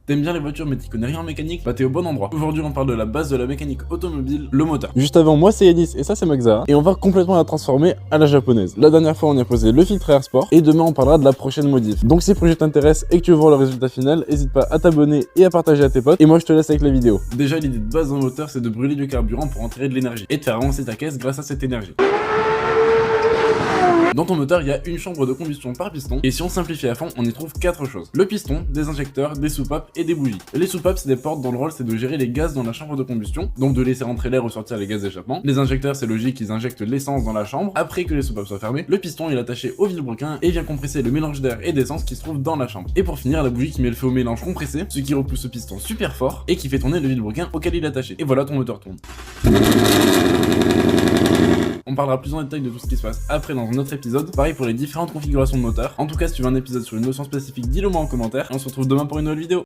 T'aimes bien les voitures mais t'y connais rien en mécanique? Bah t'es au bon endroit. Aujourd'hui on parle de la base de la mécanique automobile, le moteur. Juste avant, moi c'est Yanis et ça c'est Maxa, et on va complètement la transformer à la japonaise. La dernière fois on y a posé le filtre Air Sport, et demain on parlera de la prochaine modif. Donc si le projet t'intéresse et que tu veux voir le résultat final, n'hésite pas à t'abonner et à partager à tes potes, et moi je te laisse avec la vidéo. Déjà l'idée de base d'un moteur c'est de brûler du carburant pour en tirer de l'énergie, et de faire avancer ta caisse grâce à cette énergie. Dans ton moteur, il y a une chambre de combustion par piston, et si on simplifie à fond, on y trouve 4 choses. Le piston, des injecteurs, des soupapes et des bougies. Les soupapes, c'est des portes dont le rôle c'est de gérer les gaz dans la chambre de combustion, donc de laisser rentrer l'air ou sortir les gaz d'échappement. Les injecteurs, c'est logique, ils injectent l'essence dans la chambre, après que les soupapes soient fermées. Le piston, il est attaché au vilebrequin et vient compresser le mélange d'air et d'essence qui se trouve dans la chambre. Et pour finir, la bougie qui met le feu au mélange compressé, ce qui repousse le piston super fort, et qui fait tourner le vilebrequin auquel il est attaché. Et voilà, ton moteur tourne. On parlera plus en détail de tout ce qui se passe après dans un autre épisode. Pareil pour les différentes configurations de moteur. En tout cas, si tu veux un épisode sur une notion spécifique, dis-le moi en commentaire. Et on se retrouve demain pour une nouvelle vidéo.